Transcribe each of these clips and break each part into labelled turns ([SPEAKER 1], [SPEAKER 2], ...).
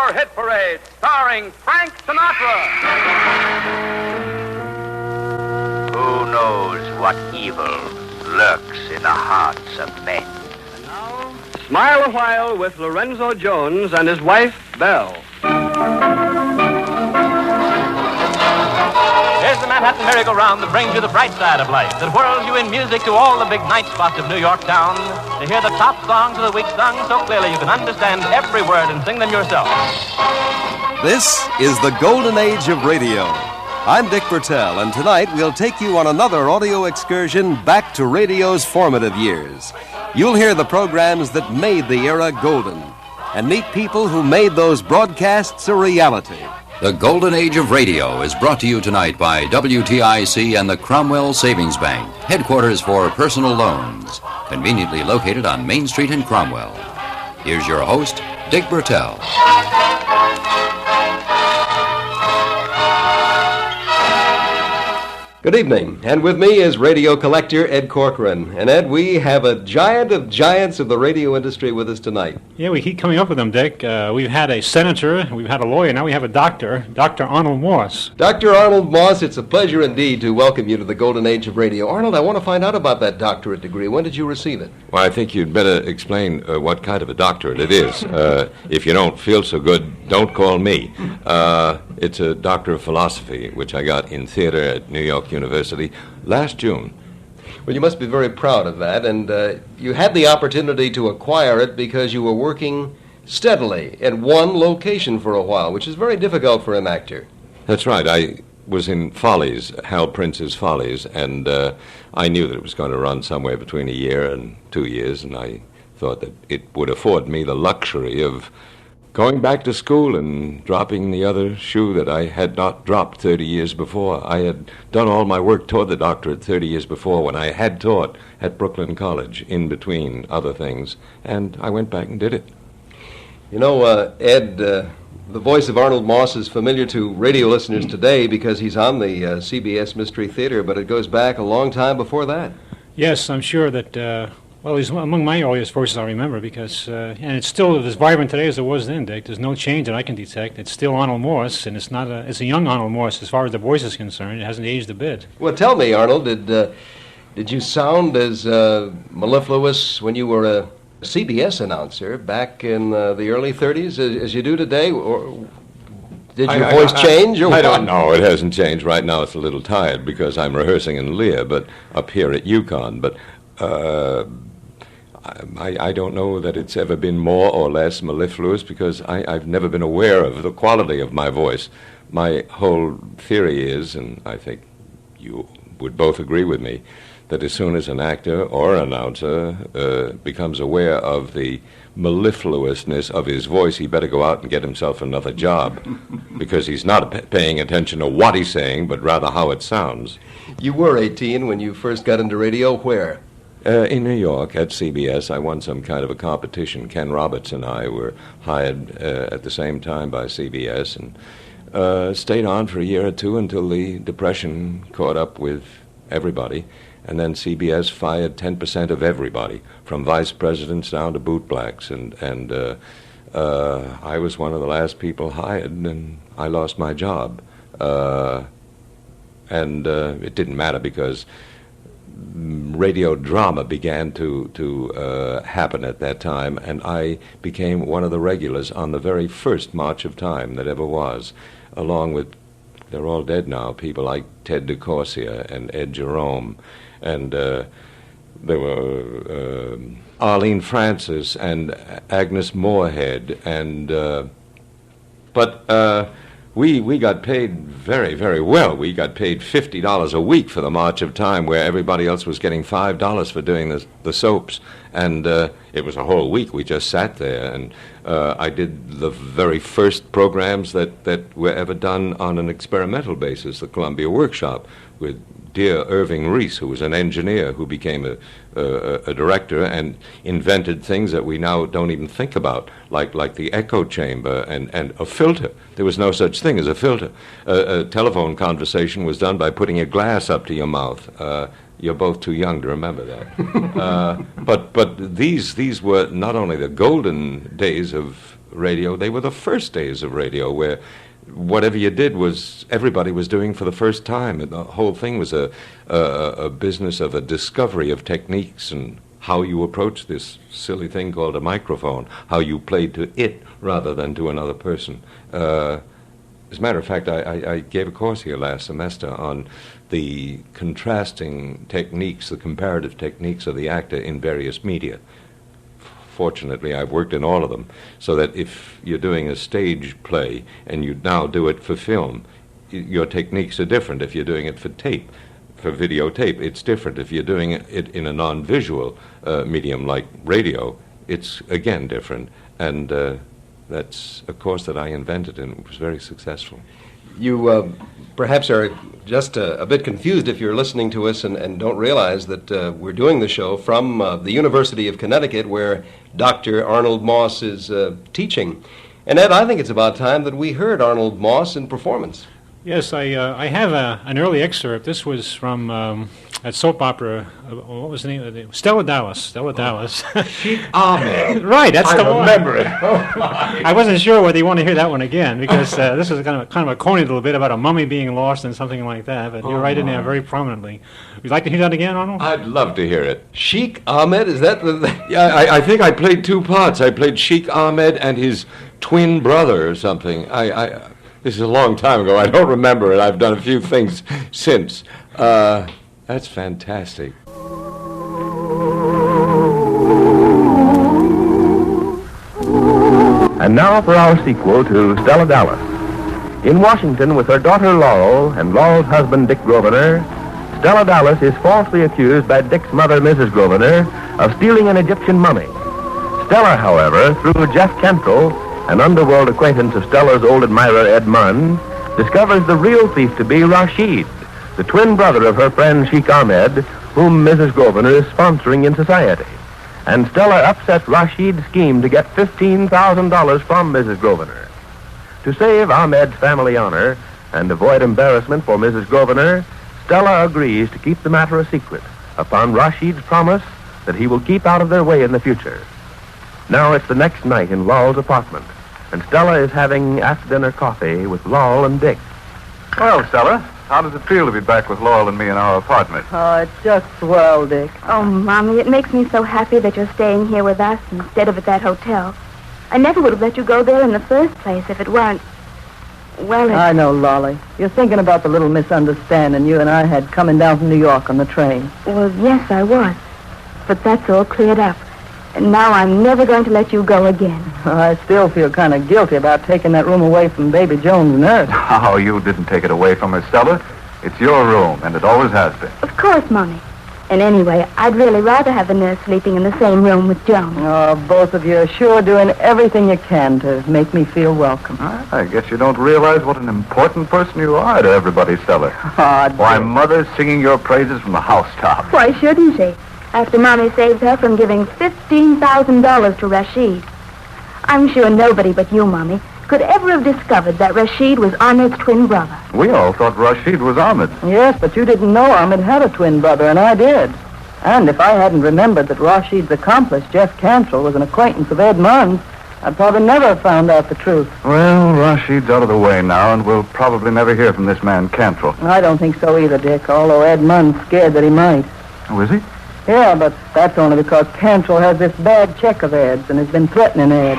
[SPEAKER 1] Our Hit Parade, starring Frank Sinatra.
[SPEAKER 2] Who knows what evil lurks in the hearts of men?
[SPEAKER 1] And now, Smile a While with Lorenzo Jones and his wife, Belle.
[SPEAKER 3] Here's the Manhattan merry-go-round that brings you the bright side of life, that whirls you in music to all the big night spots of New York town, to hear the top songs of the week sung so clearly you can understand every word and sing them yourself.
[SPEAKER 4] This is the golden age of radio. I'm Dick Bertel, and tonight we'll take you on another audio excursion back to radio's formative years. You'll hear the programs that made the era golden, and meet people who made those broadcasts a reality.
[SPEAKER 5] The Golden Age of Radio is brought to you tonight by WTIC and the Cromwell Savings Bank, headquarters for personal loans, conveniently located on Main Street in Cromwell. Here's your host, Dick Bertel.
[SPEAKER 4] Good evening, and with me is radio collector Ed Corcoran. And Ed, we have a giant of giants of the radio industry with us tonight.
[SPEAKER 6] Yeah, we keep coming up with them, Dick. We've had a senator, we've had a lawyer, now we have a doctor, Dr. Arnold Moss.
[SPEAKER 4] Dr. Arnold Moss, it's a pleasure indeed to welcome you to the golden age of radio. Arnold, I want to find out about that doctorate degree. When did you receive it?
[SPEAKER 7] Well, I think you'd better explain what kind of a doctorate it is. If you don't feel so good, don't call me. It's a Doctor of Philosophy, which I got in theater at New York University last June.
[SPEAKER 4] Well, you must be very proud of that, and you had the opportunity to acquire it because you were working steadily at one location for a while, which is very difficult for an actor.
[SPEAKER 7] That's right. I was in Follies, Hal Prince's Follies, and I knew that it was going to run somewhere between a year and 2 years, and I thought that it would afford me the luxury of going back to school and dropping the other shoe that I had not dropped 30 years before. I had done all my work toward the doctorate 30 years before when I had taught at Brooklyn College in between other things, and I went back and did it.
[SPEAKER 4] You know, Ed, the voice of Arnold Moss is familiar to radio listeners today because he's on the CBS Mystery Theater, but it goes back a long time before that.
[SPEAKER 6] Yes, I'm sure that, well, he's among my earliest voices I remember because, and it's still as vibrant today as it was then, Dick. There's no change that I can detect. It's still Arnold Moss, and it's a young Arnold Moss as far as the voice is concerned. It hasn't aged a bit.
[SPEAKER 4] Well, tell me, Arnold, did you sound as mellifluous when you were a CBS announcer back in the early 30s as you do today? Or did your voice change? Or
[SPEAKER 7] I don't know. It hasn't changed. Right now it's a little tired because I'm rehearsing in Lear, but up here at UConn. But I don't know that it's ever been more or less mellifluous because I've never been aware of the quality of my voice. My whole theory is, and I think you would both agree with me, that as soon as an actor or announcer becomes aware of the mellifluousness of his voice, he better go out and get himself another job because he's not paying attention to what he's saying, but rather how it sounds.
[SPEAKER 4] You were 18 when you first got into radio. Where?
[SPEAKER 7] In New York at CBS. I won some kind of a competition. Ken Roberts and I were hired at the same time by CBS and stayed on for a year or two until the Depression caught up with everybody. And then CBS fired 10% of everybody, from vice presidents down to bootblacks. And I was one of the last people hired, and I lost my job. And it didn't matter because radio drama began to happen at that time, and I became one of the regulars on the very first March of Time that ever was, along with, they're all dead now, people like Ted DeCorsia and Ed Jerome, and there were Arlene Francis and Agnes Moorehead, and but we got paid very, very well. We got paid $50 a week for the March of Time, where everybody else was getting $5 for doing the soaps. And it was a whole week. We just sat there, and I did the very first programs that were ever done on an experimental basis, the Columbia Workshop, with dear Irving Reese, who was an engineer who became a director and invented things that we now don't even think about, like the echo chamber and a filter. There was no such thing as a filter. A telephone conversation was done by putting a glass up to your mouth. You're both too young to remember that. But these were not only the golden days of radio. They were the first days of radio, where whatever you did was everybody was doing for the first time. And the whole thing was a business of a discovery of techniques and how you approach this silly thing called a microphone, how you played to it rather than to another person. As a matter of fact, I gave a course here last semester on the contrasting techniques, the comparative techniques of the actor in various media. Fortunately, I've worked in all of them, so that if you're doing a stage play and you now do it for film, your techniques are different. If you're doing it for tape, for videotape, it's different. If you're doing it in a non-visual medium like radio, it's again different. And that's a course that I invented, and it was very successful.
[SPEAKER 4] You perhaps are just a bit confused if you're listening to us and don't realize that we're doing the show from the University of Connecticut, where Dr. Arnold Moss is teaching. And Ed, I think it's about time that we heard Arnold Moss in performance.
[SPEAKER 6] Yes, I have an early excerpt. This was from that soap opera. What was the name of it? Stella Dallas.
[SPEAKER 7] Ahmed.
[SPEAKER 6] Right, that's the one.
[SPEAKER 7] I remember it. Oh, my.
[SPEAKER 6] I wasn't sure whether you want to hear that one again, because this is kind of a corny little bit about a mummy being lost and something like that, but you're right in there very prominently. Would you like to hear that again, Arnold?
[SPEAKER 7] I'd love to hear it.
[SPEAKER 4] Sheikh Ahmed, is that the...
[SPEAKER 7] Yeah, I think I played two parts. I played Sheikh Ahmed and his twin brother or something. This is a long time ago. I don't remember it. I've done a few things since. That's fantastic.
[SPEAKER 8] And now for our sequel to Stella Dallas. In Washington, with her daughter Laurel and Laurel's husband Dick Grosvenor, Stella Dallas is falsely accused by Dick's mother, Mrs. Grosvenor, of stealing an Egyptian mummy. Stella, however, through Jeff Cantrell, an underworld acquaintance of Stella's old admirer Ed Munn, discovers the real thief to be Rashid, the twin brother of her friend Sheikh Ahmed, whom Mrs. Grosvenor is sponsoring in society. And Stella upsets Rashid's scheme to get $15,000 from Mrs. Grosvenor. To save Ahmed's family honor and avoid embarrassment for Mrs. Grosvenor, Stella agrees to keep the matter a secret upon Rashid's promise that he will keep out of their way in the future. Now it's the next night in Laurel's apartment, and Stella is having after-dinner coffee with Laurel and Dick.
[SPEAKER 9] Well, Stella, how does it feel to be back with Laurel and me in our apartment?
[SPEAKER 10] Oh, it's just swell, Dick. Oh, Mommy, it makes me so happy that you're staying here with us instead of at that hotel. I never would have let you go there in the first place if it weren't... Well,
[SPEAKER 11] I know, Lolly. You're thinking about the little misunderstanding you and I had coming down from New York on the train.
[SPEAKER 10] Well, yes, I was. But that's all cleared up. And now I'm never going to let you go again.
[SPEAKER 11] I still feel kind of guilty about taking that room away from Baby Jones' nurse.
[SPEAKER 9] Oh, you didn't take it away from her, Stella. It's your room, and it always has been.
[SPEAKER 10] Of course, Mommy. And anyway, I'd really rather have the nurse sleeping in the same room with Jones.
[SPEAKER 11] Oh, both of you are sure doing everything you can to make me feel welcome.
[SPEAKER 9] I guess you don't realize what an important person you are to everybody, Stella.
[SPEAKER 11] Oh,
[SPEAKER 9] why, Mother's singing your praises from the housetop.
[SPEAKER 10] Why shouldn't she? After Mommy saved her from giving $15,000 to Rashid. I'm sure nobody but you, Mommy, could ever have discovered that Rashid was Ahmed's twin brother.
[SPEAKER 9] We all thought Rashid was Ahmed.
[SPEAKER 11] Yes, but you didn't know Ahmed had a twin brother, and I did. And if I hadn't remembered that Rashid's accomplice, Jeff Cantrell, was an acquaintance of Ed Munn's, I'd probably never have found out the truth.
[SPEAKER 9] Well, Rashid's out of the way now, and we'll probably never hear from this man Cantrell.
[SPEAKER 11] I don't think so either, Dick, although Ed Munn's scared that he might.
[SPEAKER 9] Oh, is he?
[SPEAKER 11] Yeah, but that's only because Cantrell has this bad check of Ed's and has been threatening Ed.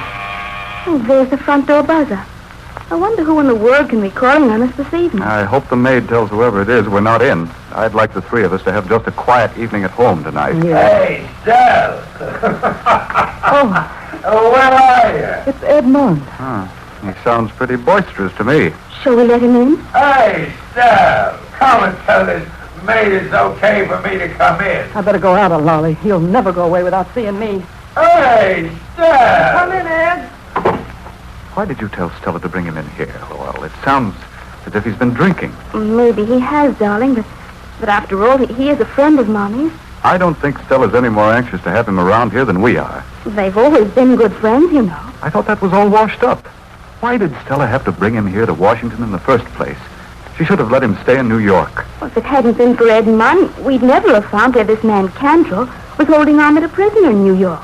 [SPEAKER 10] Oh, there's the front door buzzer. I wonder who in the world can be calling on us this evening.
[SPEAKER 9] I hope the maid tells whoever it is we're not in. I'd like the three of us to have just a quiet evening at home tonight.
[SPEAKER 11] Yeah.
[SPEAKER 2] Hey, Stell!
[SPEAKER 11] Oh,
[SPEAKER 2] where are you?
[SPEAKER 11] It's Ed Munn.
[SPEAKER 9] He sounds pretty boisterous to me.
[SPEAKER 10] Shall we let him in?
[SPEAKER 2] Hey, Stell! Come and tell this maid it's okay for me to come in.
[SPEAKER 11] I better go out, Lolly. He'll never go away without seeing me.
[SPEAKER 2] Hey, Stell!
[SPEAKER 11] Come in, Ed.
[SPEAKER 9] Why did you tell Stella to bring him in here, Laurel? It sounds as if he's been drinking.
[SPEAKER 10] Maybe he has, darling, but after all, he is a friend of Mommy's.
[SPEAKER 9] I don't think Stella's any more anxious to have him around here than we are.
[SPEAKER 10] They've always been good friends, you know.
[SPEAKER 9] I thought that was all washed up. Why did Stella have to bring him here to Washington in the first place? She should have let him stay in New York.
[SPEAKER 10] Well, if it hadn't been for Ed Munn, we'd never have found where this man Cantrell was holding Ahmed a prisoner in New York.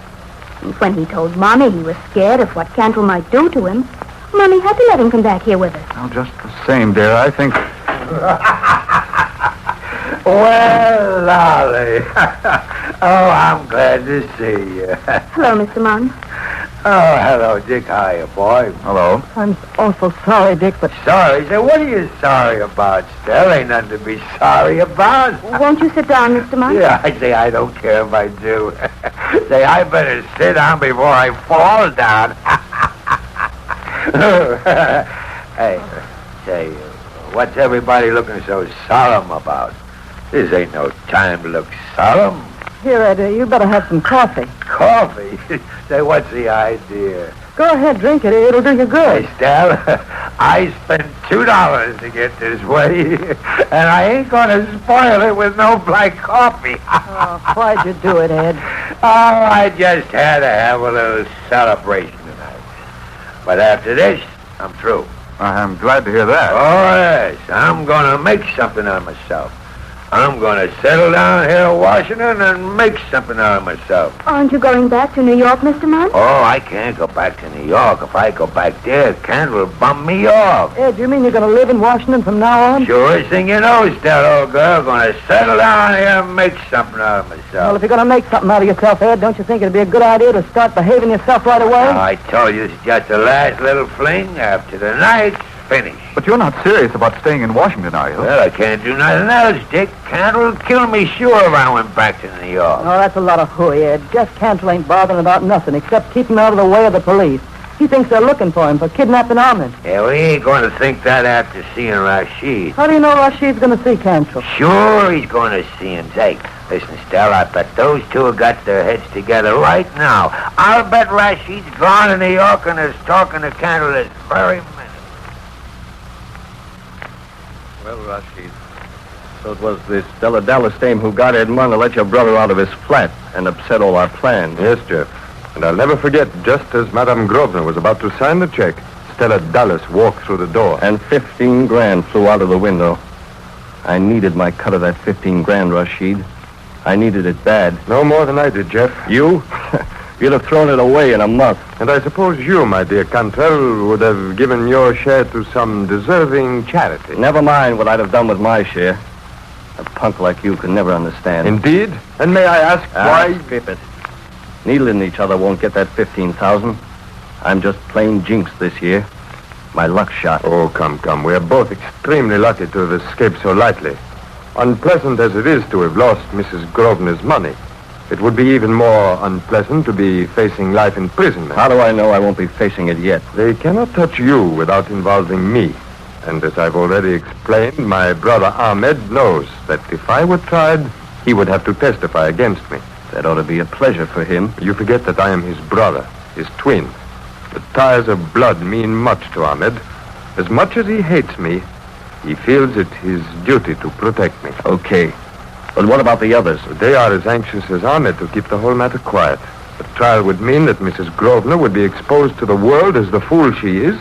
[SPEAKER 10] And when he told Mommy he was scared of what Cantrell might do to him, Mommy had to let him come back here with us.
[SPEAKER 9] Well, just the same, dear, I think...
[SPEAKER 2] Well, Lolly. Oh, I'm glad to see you.
[SPEAKER 10] Hello, Mr. Munn.
[SPEAKER 2] Oh, hello, Dick. Hiya, boy.
[SPEAKER 9] Hello.
[SPEAKER 11] I'm awful sorry, Dick, but...
[SPEAKER 2] Sorry? Say, what are you sorry about, Stell? Ain't nothing to be sorry about.
[SPEAKER 10] Won't you sit down, Mr. Munn?
[SPEAKER 2] Yeah, I say I don't care if I do. Say, I better sit down before I fall down. Hey, say, what's everybody looking so solemn about? This ain't no time to look solemn.
[SPEAKER 11] Here, Ed, you better have some coffee.
[SPEAKER 2] Coffee? Say, what's the idea?
[SPEAKER 11] Go ahead, drink it. It'll do you good.
[SPEAKER 2] Hey, Stell, I spent $2 to get this way, and I ain't gonna spoil it with no black coffee.
[SPEAKER 11] Oh, why'd you do it, Ed?
[SPEAKER 2] Oh, I just had to have a little celebration tonight. But after this, I'm through.
[SPEAKER 9] I'm glad to hear that.
[SPEAKER 2] Oh, yes. I'm gonna make something out of myself. I'm going to settle down here in Washington and make something out of myself.
[SPEAKER 10] Aren't you going back to New York, Mr. Munn?
[SPEAKER 2] Oh, I can't go back to New York. If I go back there, Cantrell will bum me off.
[SPEAKER 11] Ed, you mean you're going to live in Washington from now on?
[SPEAKER 2] Surest thing you know, Stella, old girl. Going to settle down here and make something out of myself.
[SPEAKER 11] Well, if you're going to make something out of yourself, Ed, don't you think it'd be a good idea to start behaving yourself right away?
[SPEAKER 2] I told you it's just the last little fling. After the night's finished.
[SPEAKER 9] But you're not serious about staying in Washington, are you?
[SPEAKER 2] Well, I can't do nothing else, Dick. Cantrell would kill me sure if I went back to New York.
[SPEAKER 11] Oh, that's a lot of hooey, Ed. Jeff Cantrell ain't bothering about nothing except keeping out of the way of the police. He thinks they're looking for him for kidnapping Arnold.
[SPEAKER 2] Yeah, we ain't going to think that after seeing Rashid.
[SPEAKER 11] How do you know Rashid's going to see Cantrell?
[SPEAKER 2] Sure he's going to see him. Say, listen, Stella, I bet those two have got their heads together right now. I'll bet Rashid's gone to New York and is talking to Cantrell this very minute.
[SPEAKER 8] Well, Rashid, so it was this Stella Dallas dame who got Ed Munn to let your brother out of his flat and upset all our plans.
[SPEAKER 7] Yes, Jeff. And I'll never forget, just as Madame Grosvenor was about to sign the check, Stella Dallas walked through the door.
[SPEAKER 8] And 15 grand flew out of the window. I needed my cut of that 15 grand, Rashid. I needed it bad.
[SPEAKER 7] No more than I did, Jeff.
[SPEAKER 8] You? You'd have thrown it away in a month.
[SPEAKER 7] And I suppose you, my dear Cantrell, would have given your share to some deserving charity.
[SPEAKER 8] Never mind what I'd have done with my share. A punk like you can never understand.
[SPEAKER 7] Indeed? And may I ask why...
[SPEAKER 8] Skip it. Needling each other won't get that 15,000. I'm just plain jinxed this year. My luck shot.
[SPEAKER 7] Oh, come. We're both extremely lucky to have escaped so lightly. Unpleasant as it is to have lost Mrs. Grosvenor's money, it would be even more unpleasant to be facing life imprisonment.
[SPEAKER 8] How do I know I won't be facing it yet?
[SPEAKER 7] They cannot touch you without involving me. And as I've already explained, my brother Ahmed knows that if I were tried, he would have to testify against me.
[SPEAKER 8] That ought to be a pleasure for him.
[SPEAKER 7] You forget that I am his brother, his twin. The ties of blood mean much to Ahmed. As much as he hates me, he feels it his duty to protect me.
[SPEAKER 8] Okay. But what about the others?
[SPEAKER 7] They are as anxious as Ahmed to keep the whole matter quiet. The trial would mean that Mrs. Grosvenor would be exposed to the world as the fool she is,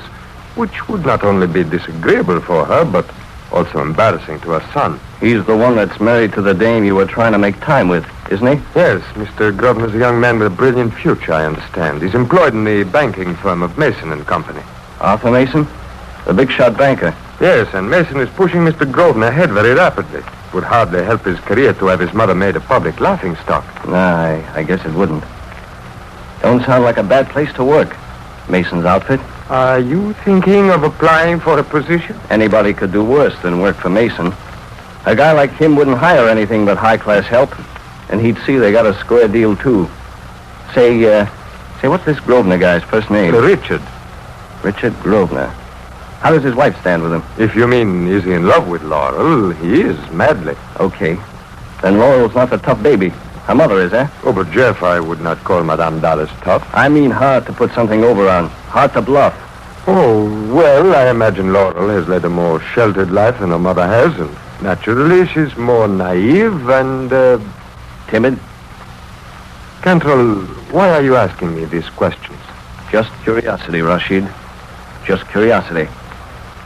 [SPEAKER 7] which would not only be disagreeable for her, but also embarrassing to her son.
[SPEAKER 8] He's the one that's married to the dame you were trying to make time with, isn't he?
[SPEAKER 7] Yes, Mr. Grosvenor's a young man with a brilliant future, I understand. He's employed in the banking firm of Mason and Company.
[SPEAKER 8] Arthur Mason? The big-shot banker.
[SPEAKER 7] Yes, and Mason is pushing Mr. Grosvenor ahead very rapidly. It would hardly help his career to have his mother made a public laughingstock.
[SPEAKER 8] Nah, I guess it wouldn't. Don't sound like a bad place to work. Mason's outfit.
[SPEAKER 7] Are you thinking of applying for a position?
[SPEAKER 8] Anybody could do worse than work for Mason. A guy like him wouldn't hire anything but high-class help, and he'd see they got a square deal, too. Say, what's this Grosvenor guy's first name?
[SPEAKER 7] Richard.
[SPEAKER 8] Richard Grosvenor. How does his wife stand with him?
[SPEAKER 7] If you mean, is he in love with Laurel? He is, madly.
[SPEAKER 8] Okay. Then Laurel's not the tough baby. Her mother is, eh?
[SPEAKER 7] Oh, but Jeff, I would not call Madame Dallas tough.
[SPEAKER 8] I mean hard to put something over on. Hard to bluff.
[SPEAKER 7] Oh, well, I imagine Laurel has led a more sheltered life than her mother has, and naturally she's more naive and,
[SPEAKER 8] timid?
[SPEAKER 7] Cantrell, why are you asking me these questions?
[SPEAKER 8] Just curiosity, Rashid. Just curiosity.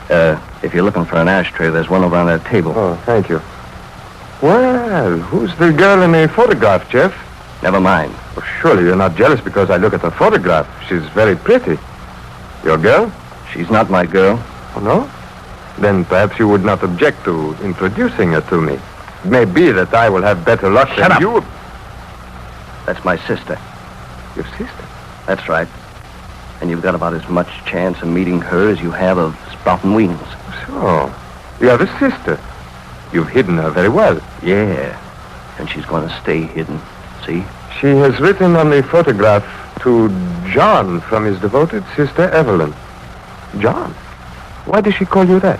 [SPEAKER 8] If you're looking for an ashtray, there's one over on that table.
[SPEAKER 7] Oh, thank you. Well, who's the girl in the photograph, Jeff?
[SPEAKER 8] Never mind. Well, surely you're not jealous because I look at her photograph. She's very pretty. Your girl?
[SPEAKER 12] She's not my girl.
[SPEAKER 8] Oh, no? Then perhaps you would not object to introducing her to me. It may be that I will have better luck
[SPEAKER 12] Shut
[SPEAKER 8] than
[SPEAKER 12] up.
[SPEAKER 8] you.
[SPEAKER 12] That's my sister.
[SPEAKER 8] Your sister?
[SPEAKER 12] That's right. And you've got about as much chance of meeting her as you have of sprouting wings.
[SPEAKER 8] So, you have a sister. You've hidden her very well.
[SPEAKER 12] Yeah. And she's going to stay hidden. See?
[SPEAKER 8] She has written on the photograph to John from his devoted sister Evelyn. John? Why does she call you that?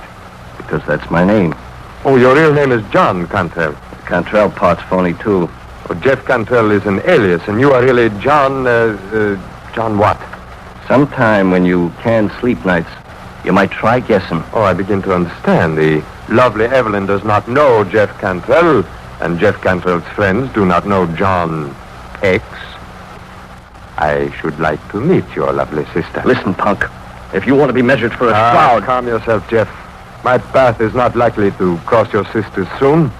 [SPEAKER 12] Because that's my name.
[SPEAKER 8] Oh, your real name is John Cantrell.
[SPEAKER 12] The Cantrell part's phony, too.
[SPEAKER 8] Oh, Jeff Cantrell is an alias, and you are really John, John what?
[SPEAKER 12] Sometime when you can sleep nights, you might try guessing.
[SPEAKER 8] Oh, I begin to understand. The lovely Evelyn does not know Jeff Cantrell, and Jeff Cantrell's friends do not know John X. I should like to meet your lovely sister.
[SPEAKER 12] Listen, punk. If you want to be measured for a shroud...
[SPEAKER 8] Calm yourself, Jeff. My path is not likely to cross your sister's soon.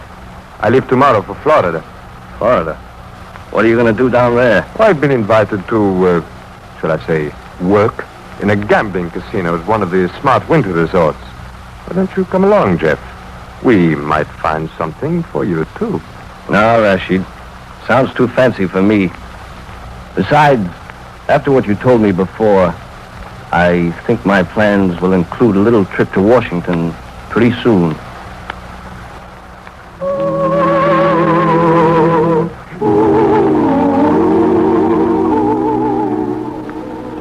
[SPEAKER 8] I leave tomorrow for Florida.
[SPEAKER 12] Florida? What are you going to do down there?
[SPEAKER 8] Well, I've been invited to, shall I say, work in a gambling casino at one of the smart winter resorts. Why don't you come along, Jeff? We might find something for you, too.
[SPEAKER 12] No, Rashid. Sounds too fancy for me. Besides, after what you told me before, I think my plans will include a little trip to Washington pretty soon.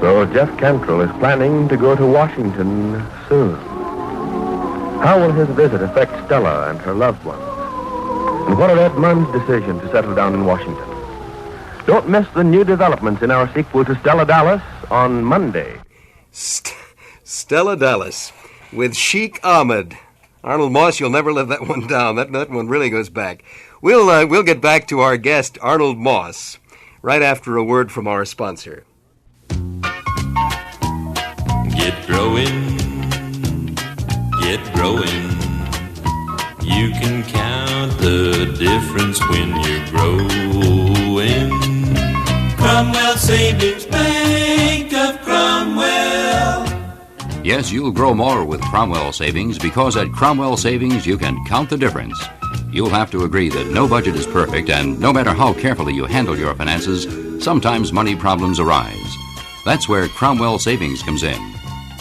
[SPEAKER 8] So Jeff Cantrell is planning to go to Washington soon. How will his visit affect Stella and her loved ones? And what of Ed Munn's decision to settle down in Washington? Don't miss the new developments in our sequel to Stella Dallas on Monday.
[SPEAKER 4] Stella Dallas with Sheik Ahmed. Arnold Moss, you'll never live that one down. That one really goes back. We'll get back to our guest, Arnold Moss, right after a word from our sponsor.
[SPEAKER 13] Get growing. Get growing. You can count the difference when you're growing. Cromwell Savings Bank of Cromwell.
[SPEAKER 5] Yes, you'll grow more with Cromwell Savings because at Cromwell Savings you can count the difference. You'll have to agree that no budget is perfect, and no matter how carefully you handle your finances, sometimes money problems arise. That's where Cromwell Savings comes in.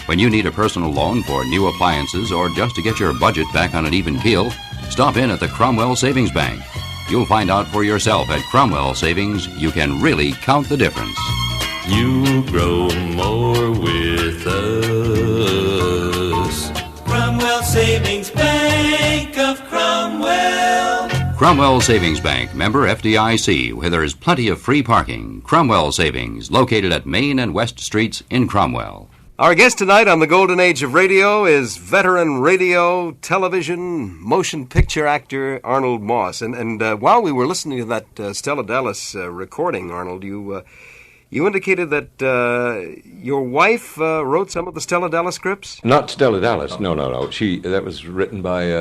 [SPEAKER 5] When you need a personal loan for new appliances or just to get your budget back on an even keel, stop in at the Cromwell Savings Bank. You'll find out for yourself at Cromwell Savings you can really count the difference.
[SPEAKER 13] You'll grow more with us. Cromwell Savings Bank of Cromwell.
[SPEAKER 5] Cromwell Savings Bank, member FDIC, where there is plenty of free parking. Cromwell Savings, located at Main and West Streets in Cromwell.
[SPEAKER 4] Our guest tonight on the Golden Age of Radio is veteran radio, television, motion picture actor Arnold Moss. And while we were listening to that Stella Dallas recording, Arnold, you indicated that your wife wrote some of the Stella Dallas scripts?
[SPEAKER 7] Not Stella Dallas. No. That was written by,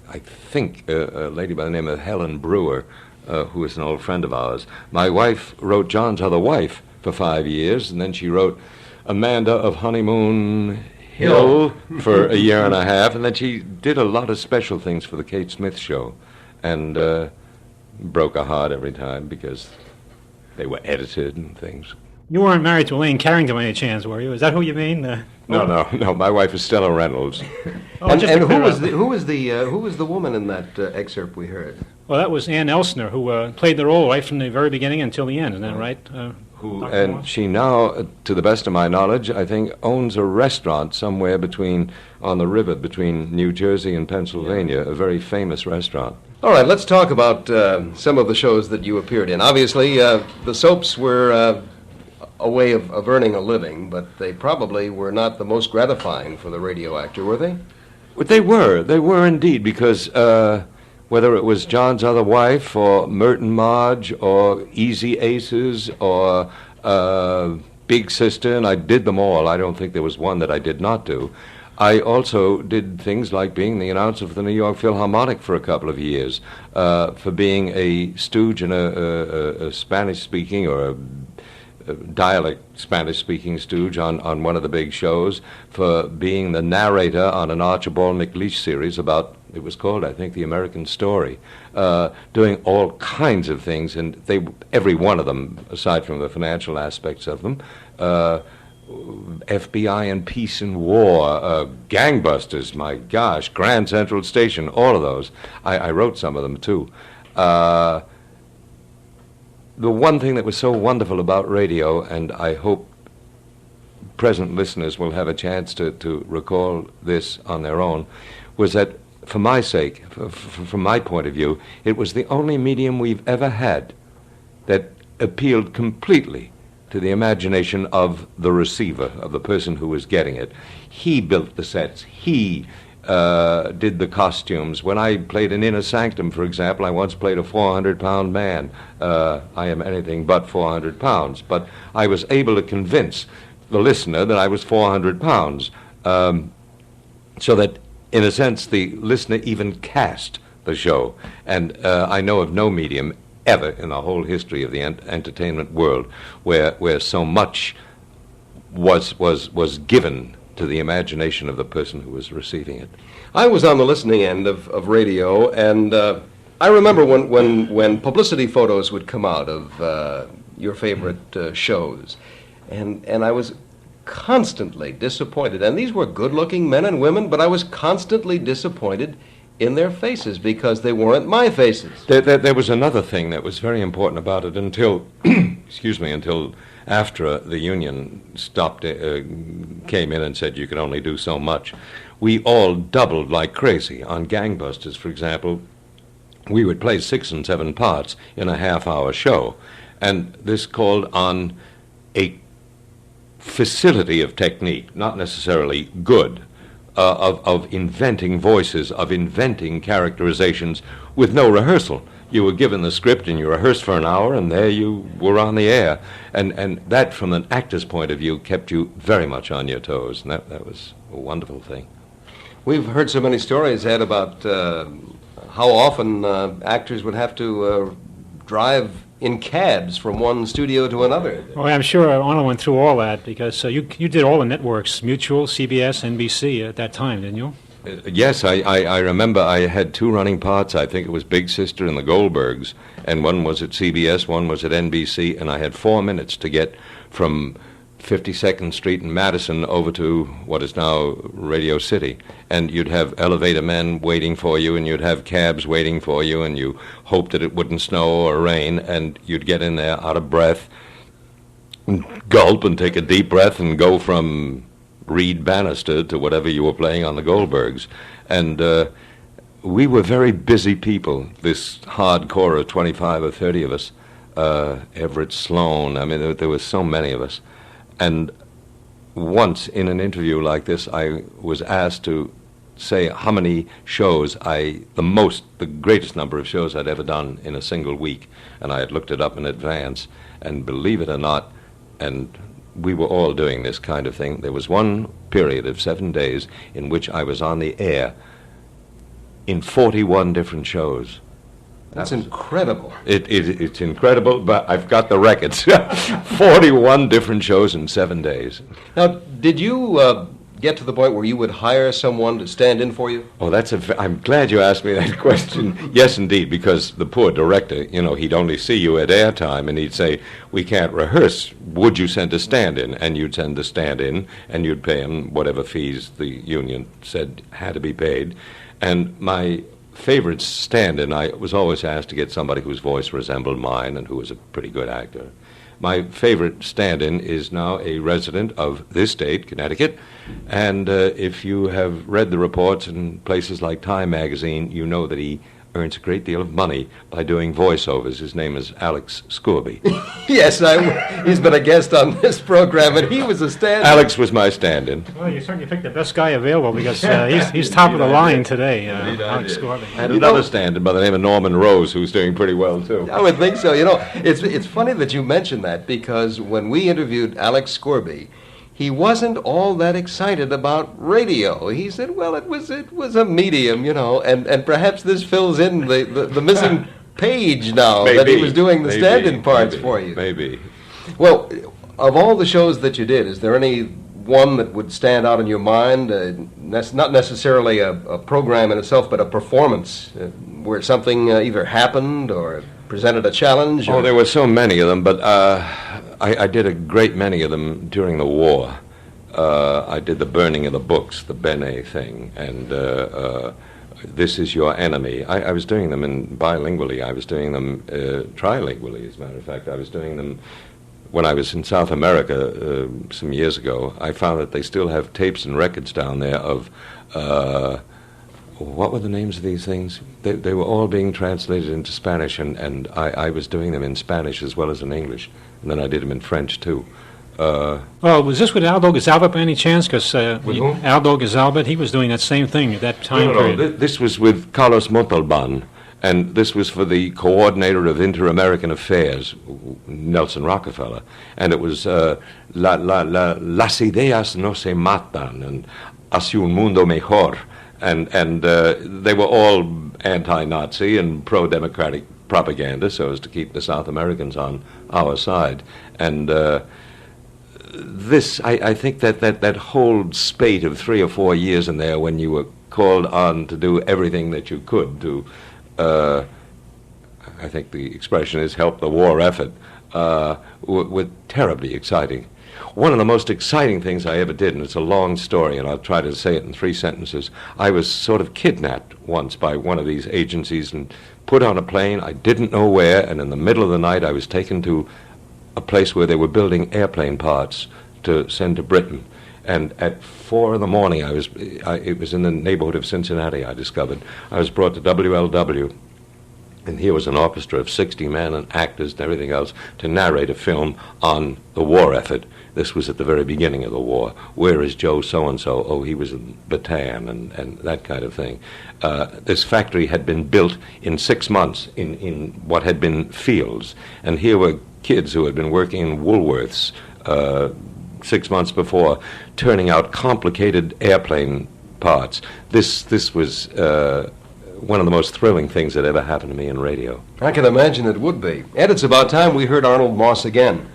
[SPEAKER 7] I think, a lady by the name of Helen Brewer, who is an old friend of ours. My wife wrote John's Other Wife for 5 years, and then she wrote Amanda of Honeymoon Hill for a year and a half, and then she did a lot of special things for the Kate Smith Show, and broke a heart every time because they were edited and things.
[SPEAKER 6] You weren't married to Elaine Carrington by any chance, were you? Is that who you mean?
[SPEAKER 7] No. My wife is Stella Reynolds.
[SPEAKER 4] And who was the woman in that excerpt we heard?
[SPEAKER 6] Well, that was Ann Elsner, who played the role right from the very beginning until the end. Isn't that right?
[SPEAKER 7] And she now, to the best of my knowledge, I think owns a restaurant somewhere on the river between New Jersey and Pennsylvania, a very famous restaurant.
[SPEAKER 4] All right, let's talk about some of the shows that you appeared in. Obviously, the soaps were a way of earning a living, but they probably were not the most gratifying for the radio actor, were they?
[SPEAKER 7] Well, they were indeed, because whether it was John's Other Wife or Merton Marge or Easy Aces or Big Sister, and I did them all. I don't think there was one that I did not do. I also did things like being the announcer for the New York Philharmonic for a couple of years, for being a stooge in a Spanish-speaking or a dialect Spanish-speaking stooge on one of the big shows, for being the narrator on an Archibald MacLeish series about, it was called, I think, The American Story, doing all kinds of things, and every one of them, aside from the financial aspects of them, FBI and Peace and War, Gangbusters, my gosh, Grand Central Station, all of those. I wrote some of them, too. The one thing that was so wonderful about radio, and I hope present listeners will have a chance to recall this on their own, was that for my sake, from my point of view, it was the only medium we've ever had that appealed completely to the imagination of the receiver, of the person who was getting it. He built the sets. He did the costumes. When I played an Inner Sanctum, for example, I once played a 400-pound man. I am anything but 400 pounds, but I was able to convince the listener that I was 400 pounds, so that, in a sense, the listener even cast the show. And I know of no medium ever in the whole history of the entertainment world where so much was given to the imagination of the person who was receiving it.
[SPEAKER 14] I was on the listening end of radio, and I remember when publicity photos would come out of your favorite shows, and I was constantly disappointed. And these were good-looking men and women, but I was constantly disappointed in their faces because they weren't my faces.
[SPEAKER 7] There was another thing that was very important about it until, until after the union stopped, came in and said you could only do so much. We all doubled like crazy. On Gangbusters, for example, we would play 6 and 7 parts in a half-hour show, and this called on a facility of technique, not necessarily good, of inventing voices, of inventing characterizations with no rehearsal. You were given the script and you rehearsed for an hour, and there you were on the air. And that, from an actor's point of view, kept you very much on your toes, and that was a wonderful thing.
[SPEAKER 14] We've heard so many stories, Ed, about how often actors would have to drive in cabs from one studio to another.
[SPEAKER 6] Well, I'm sure Arnold went through all that, because you did all the networks, Mutual, CBS, NBC at that time, didn't you?
[SPEAKER 7] Yes, I remember I had 2 running parts. I think it was Big Sister and the Goldbergs, and one was at CBS, one was at NBC, and I had 4 minutes to get from 52nd Street in Madison over to what is now Radio City. And you'd have elevator men waiting for you, and you'd have cabs waiting for you, and you hoped that it wouldn't snow or rain, and you'd get in there out of breath, and gulp and take a deep breath and go from Reed Bannister to whatever you were playing on the Goldbergs. And we were very busy people, this hardcore of 25 or 30 of us. Everett Sloan, I mean, there were so many of us. And once in an interview like this, I was asked to say how many shows the greatest number of shows I'd ever done in a single week. And I had looked it up in advance, and believe it or not, and we were all doing this kind of thing. There was one period of 7 days in which I was on the air in 41 different shows.
[SPEAKER 14] That's incredible.
[SPEAKER 7] It's incredible, but I've got the records. 41 different shows in 7 days.
[SPEAKER 14] Now, did you get to the point where you would hire someone to stand in for you?
[SPEAKER 7] Oh, I'm glad you asked me that question. Yes, indeed, because the poor director, he'd only see you at airtime, and he'd say, we can't rehearse. Would you send a stand-in? And you'd send a stand-in, and you'd pay him whatever fees the union said had to be paid. And my favorite stand-in, I was always asked to get somebody whose voice resembled mine and who was a pretty good actor. My favorite stand-in is now a resident of this state, Connecticut, and if you have read the reports in places like Time magazine, you know that he earns a great deal of money by doing voiceovers. His name is Alex Scorby.
[SPEAKER 14] Yes, he's been a guest on this program, and he was a stand-in.
[SPEAKER 7] Alex was my stand-in.
[SPEAKER 6] Well, you certainly picked the best guy available, because he's top of the line today, Alex Scorby.
[SPEAKER 7] I had another stand-in by the name of Norman Rose, who's doing pretty well, too.
[SPEAKER 14] I would think so. It's funny that you mentioned that, because when we interviewed Alex Scorby, he wasn't all that excited about radio. He said, well, it was a medium, and perhaps this fills in the missing page now that he was doing the stand-in parts for you.
[SPEAKER 7] Maybe.
[SPEAKER 14] Well, of all the shows that you did, is there any one that would stand out in your mind? That's not necessarily a program in itself, but a performance where something either happened or presented a challenge?
[SPEAKER 7] Oh, there were so many of them, but I did a great many of them during the war. I did the burning of the books, the Bene thing, and This Is Your Enemy. I was doing them bilingually. I was doing them trilingually, as a matter of fact. I was doing them when I was in South America some years ago. I found that they still have tapes and records down there of, what were the names of these things? They were all being translated into Spanish, and I was doing them in Spanish as well as in English. And then I did them in French, too.
[SPEAKER 6] Well, was this with Aldo Gazalbert by any chance? Because Aldo Gazalbert, he was doing that same thing at that time period.
[SPEAKER 7] No, this was with Carlos Montalban, and this was for the coordinator of Inter-American Affairs, Nelson Rockefeller, and it was Las ideas no se matan, and hacia un mundo mejor, and they were all anti-Nazi and pro-democratic propaganda, so as to keep the South Americans on our side, and this, I think that whole spate of 3 or 4 years in there when you were called on to do everything that you could to, I think the expression is help the war effort, were terribly exciting. One of the most exciting things I ever did, and it's a long story, and I'll try to say it in 3 sentences, I was sort of kidnapped once by one of these agencies and put on a plane, I didn't know where, and in the middle of the night I was taken to a place where they were building airplane parts to send to Britain. And at 4 in the morning, it was in the neighborhood of Cincinnati, I discovered. I was brought to WLW, and here was an orchestra of 60 men and actors and everything else to narrate a film on the war effort. This was at the very beginning of the war. Where is Joe so-and-so? Oh, he was in Bataan, and that kind of thing. This factory had been built in 6 months in what had been fields, and here were kids who had been working in Woolworths 6 months before, turning out complicated airplane parts. This was one of the most thrilling things that ever happened to me in radio.
[SPEAKER 14] I can imagine it would be. And it's about time we heard Arnold Moss again.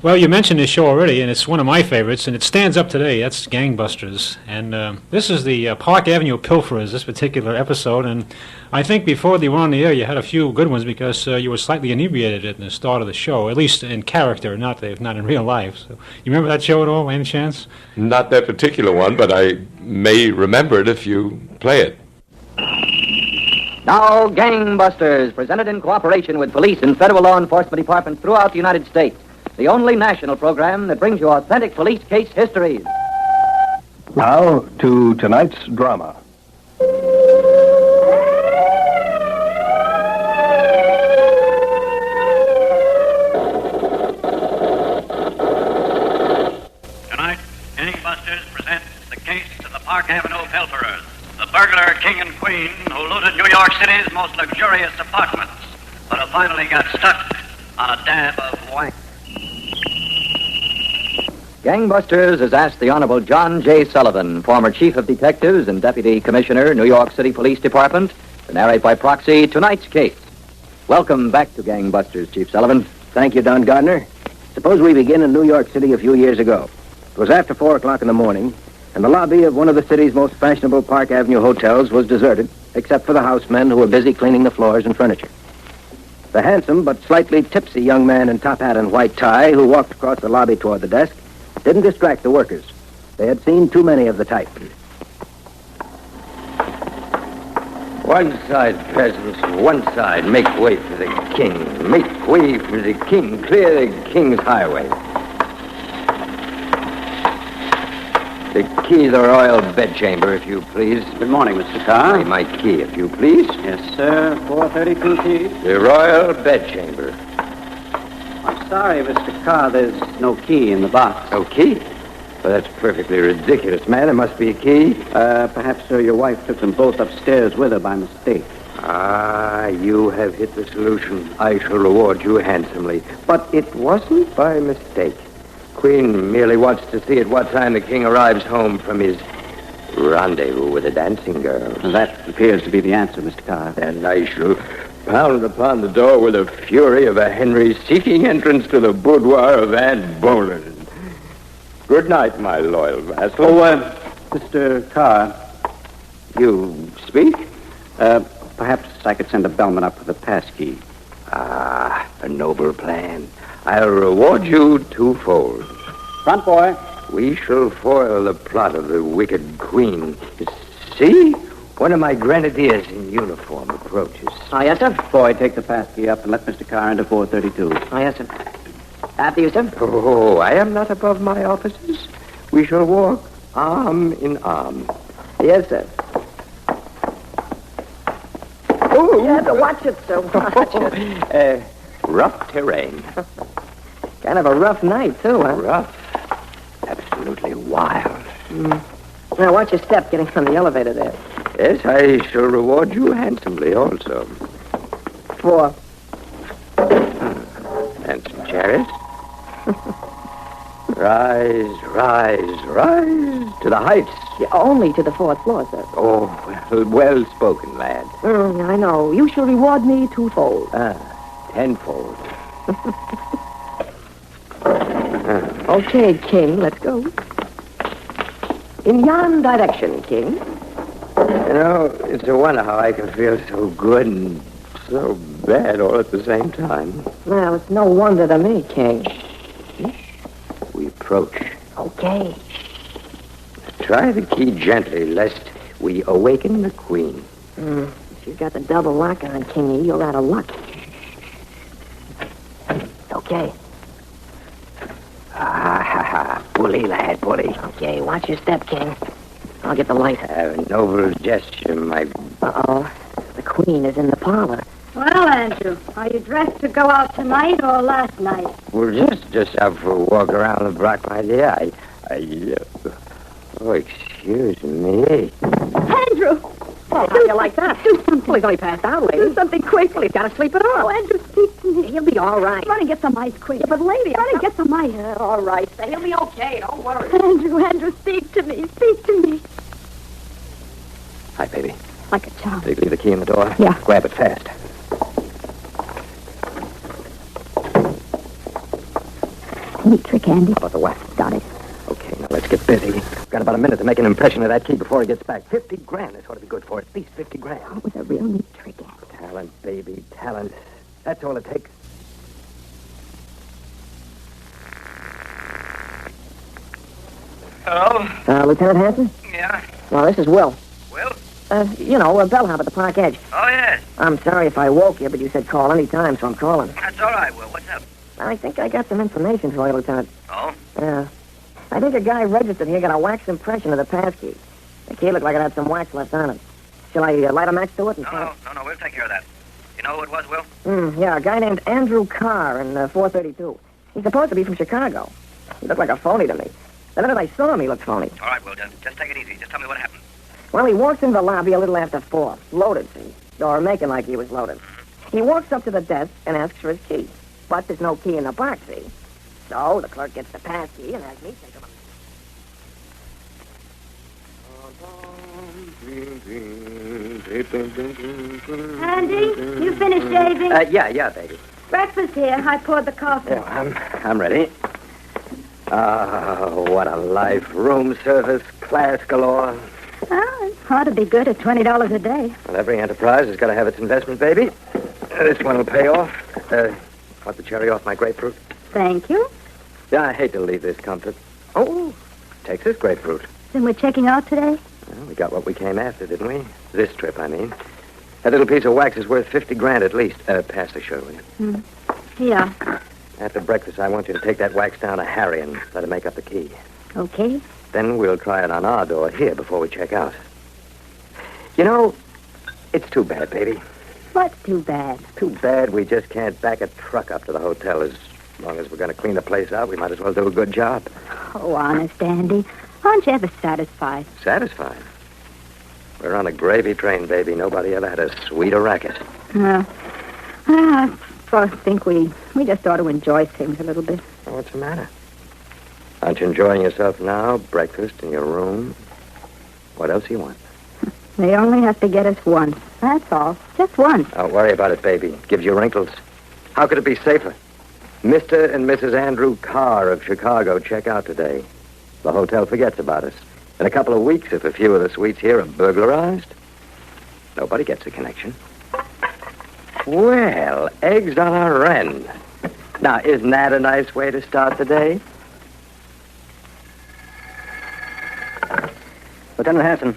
[SPEAKER 6] Well, you mentioned this show already, and it's one of my favorites, and it stands up today. That's Gangbusters. And this is the Park Avenue Pilferers, this particular episode. And I think before they were on the air, you had a few good ones because you were slightly inebriated at the start of the show, at least in character, not in real life. So, you remember that show at all, by any chance?
[SPEAKER 7] Not that particular one, but I may remember it if you play it.
[SPEAKER 15] Now, Gangbusters, presented in cooperation with police and federal law enforcement departments throughout the United States. The only national program that brings you authentic police case histories.
[SPEAKER 12] Now, to tonight's drama.
[SPEAKER 16] Tonight, Gangbusters presents the case of the Park Avenue Pilferers, the burglar king and queen who looted New York City's most luxurious apartments, but who finally got stuck on a dab of wax.
[SPEAKER 15] Gangbusters has asked the Honorable John J. Sullivan, former Chief of Detectives and Deputy Commissioner, New York City Police Department, to narrate by proxy tonight's case. Welcome back to Gangbusters, Chief Sullivan.
[SPEAKER 12] Thank you, Don Gardner. Suppose we begin in New York City a few years ago. It was after 4 o'clock in the morning, and the lobby of one of the city's most fashionable Park Avenue hotels was deserted, except for the housemen who were busy cleaning the floors and furniture. The handsome but slightly tipsy young man in top hat and white tie who walked across the lobby toward the desk didn't distract the workers. They had seen too many of the type.
[SPEAKER 2] One side, peasants, one side. Make way for the king. Make way for the king. Clear the king's highway. The key of the royal bedchamber, if you please.
[SPEAKER 16] Good morning, Mr. Carr.
[SPEAKER 2] My key, if you please.
[SPEAKER 16] Yes, sir. 432 key.
[SPEAKER 2] The royal bedchamber.
[SPEAKER 16] I'm sorry, Mr. Carr, there's no key in the box.
[SPEAKER 2] No key? Well, that's perfectly ridiculous, man. There must be a key.
[SPEAKER 16] Perhaps, sir, your wife took them both upstairs with her by mistake.
[SPEAKER 2] Ah, you have hit the solution. I shall reward you handsomely. But it wasn't by mistake. Queen merely wants to see at what time the king arrives home from his rendezvous with a dancing girl.
[SPEAKER 17] That appears to be the answer, Mr. Carr.
[SPEAKER 2] And I shall pound upon the door with the fury of a Henry seeking entrance to the boudoir of Anne Boleyn. Good night, my loyal vassal.
[SPEAKER 17] Oh, Mr. Carr.
[SPEAKER 2] You speak?
[SPEAKER 17] Perhaps I could send a bellman up with a passkey.
[SPEAKER 2] Ah, a noble plan. I'll reward you twofold.
[SPEAKER 17] Front boy.
[SPEAKER 2] We shall foil the plot of the wicked queen. See? One of my grenadiers in uniform approaches.
[SPEAKER 17] Yes, sir. Boy, take the passkey up and let Mr. Carr into 432.
[SPEAKER 11] Yes, sir. After you, sir.
[SPEAKER 2] Oh, I am not above my officers. We shall walk arm in arm.
[SPEAKER 11] Yes, sir.
[SPEAKER 2] Oh,
[SPEAKER 11] you have to watch it, sir. Watch it.
[SPEAKER 2] Rough terrain.
[SPEAKER 11] Kind of a rough night, too, huh?
[SPEAKER 2] Rough. Absolutely wild.
[SPEAKER 11] Now, watch your step getting on the elevator there.
[SPEAKER 2] Yes, I shall reward you handsomely also.
[SPEAKER 11] 4.
[SPEAKER 2] And some cherries. Rise, rise, rise to the heights.
[SPEAKER 11] Yeah, only to the 4th floor, sir.
[SPEAKER 2] Oh, well spoken, lad.
[SPEAKER 11] I know. You shall reward me twofold.
[SPEAKER 2] Tenfold.
[SPEAKER 11] Okay, King, let's go. In yon direction, King.
[SPEAKER 2] You know, it's a wonder how I can feel so good and so bad all at the same time.
[SPEAKER 11] Well, it's no wonder to me, King.
[SPEAKER 2] We approach.
[SPEAKER 11] Okay.
[SPEAKER 2] Try the key gently, lest we awaken the queen.
[SPEAKER 11] If you've got the double lock on, Kingy, you're out of luck. Okay.
[SPEAKER 2] Bully, lad, bully.
[SPEAKER 11] Okay, watch your step, King. I'll get the light.
[SPEAKER 2] A noble gesture, my...
[SPEAKER 11] Uh-oh. The queen is in the parlor.
[SPEAKER 18] Well, Andrew, are you dressed to go out tonight or last night?
[SPEAKER 2] Well, just out for a walk around the block, my dear. Oh, excuse me.
[SPEAKER 18] Andrew!
[SPEAKER 11] Oh, how do you like that?
[SPEAKER 18] Do something.
[SPEAKER 11] Well, he's only passed out, lady.
[SPEAKER 18] Do something quick.
[SPEAKER 11] Well, he's got to sleep it off.
[SPEAKER 18] Oh, Andrew, speak to me.
[SPEAKER 11] He'll be all right.
[SPEAKER 18] Run and get some ice quick.
[SPEAKER 11] Yeah, but lady,
[SPEAKER 18] Run and get some ice.
[SPEAKER 11] all right. He'll be okay. Don't worry.
[SPEAKER 18] Andrew, speak to me. Speak to me.
[SPEAKER 2] Hi, baby.
[SPEAKER 18] Like a child.
[SPEAKER 2] Did you leave the key in the door?
[SPEAKER 18] Yeah.
[SPEAKER 2] Grab it fast.
[SPEAKER 18] Neat trick, Andy.
[SPEAKER 2] How about the wax?
[SPEAKER 18] Got it.
[SPEAKER 2] Okay, now let's get busy. Got about a minute to make an impression of that key before he gets back. 50 grand is what to be good for. At least 50 grand.
[SPEAKER 18] That was a real neat trick, Andy.
[SPEAKER 2] Talent, baby, talent. That's all it takes.
[SPEAKER 16] Hello?
[SPEAKER 11] Lieutenant Hanson?
[SPEAKER 16] Yeah?
[SPEAKER 11] Well, this is Will.
[SPEAKER 16] Will?
[SPEAKER 11] A bellhop at the park edge.
[SPEAKER 16] Oh, yes.
[SPEAKER 11] I'm sorry if I woke you, but you said call any time, so I'm calling.
[SPEAKER 16] That's all right, Will. What's up?
[SPEAKER 11] I think I got some information for you, Lieutenant.
[SPEAKER 16] Oh?
[SPEAKER 11] Yeah. I think a guy registered here got a wax impression of the passkey. The key looked like it had some wax left on it. Shall I light a match to it?
[SPEAKER 16] No, we'll take care of that. You know who it was, Will?
[SPEAKER 11] Yeah, a guy named Andrew Carr in 432. He's supposed to be from Chicago. He looked like a phony to me. The minute I saw him, he looked phony.
[SPEAKER 16] All right, Will, just take it easy. Just tell me what happened.
[SPEAKER 11] Well, he walks into the lobby a little after 4. Loaded, see? Or making like he was loaded. He walks up to the desk and asks for his key. But there's no key in the box, see? So the clerk gets the pass key and has me take him up.
[SPEAKER 18] Andy, you finished shaving?
[SPEAKER 2] Yeah, baby.
[SPEAKER 18] Breakfast here. I poured the coffee.
[SPEAKER 2] Yeah, I'm ready. Oh, what a life. Room service, class galore.
[SPEAKER 18] Oh, it's hard to be good at $20 a day.
[SPEAKER 2] Well, every enterprise has got to have its investment, baby. This one will pay off. Want the cherry off my grapefruit?
[SPEAKER 18] Thank you.
[SPEAKER 2] Yeah, I hate to leave this comfort. Oh, Texas grapefruit.
[SPEAKER 18] Then we're checking out today?
[SPEAKER 2] Well, we got what we came after, didn't we? This trip, I mean. That little piece of wax is worth 50 grand at least. Pass the shirt, will you?
[SPEAKER 18] Yeah.
[SPEAKER 2] After breakfast, I want you to take that wax down to Harry and let him make up the key.
[SPEAKER 18] Okay.
[SPEAKER 2] Then we'll try it on our door here before we check out. You know, it's too bad, baby.
[SPEAKER 18] What's too bad?
[SPEAKER 2] Too bad we just can't back a truck up to the hotel. As long as we're going to clean the place out, we might as well do a good job.
[SPEAKER 18] Oh, honest, Andy. Aren't you ever satisfied?
[SPEAKER 2] Satisfied? We're on a gravy train, baby. Nobody ever had a sweeter racket.
[SPEAKER 18] I think we just ought to enjoy things a little bit.
[SPEAKER 2] What's the matter?
[SPEAKER 12] Aren't you enjoying yourself now? Breakfast in your room? What else do you want?
[SPEAKER 10] They only have to get us once. That's all. Just once.
[SPEAKER 12] Don't worry about it, baby. Gives you wrinkles. How could it be safer? Mr. and Mrs. Andrew Carr of Chicago check out today. The hotel forgets about us. In a couple of weeks, if a few of the suites here are burglarized, nobody gets a connection. Well, eggs on a wren. Now, isn't that a nice way to start the day?
[SPEAKER 17] Lieutenant Hanson.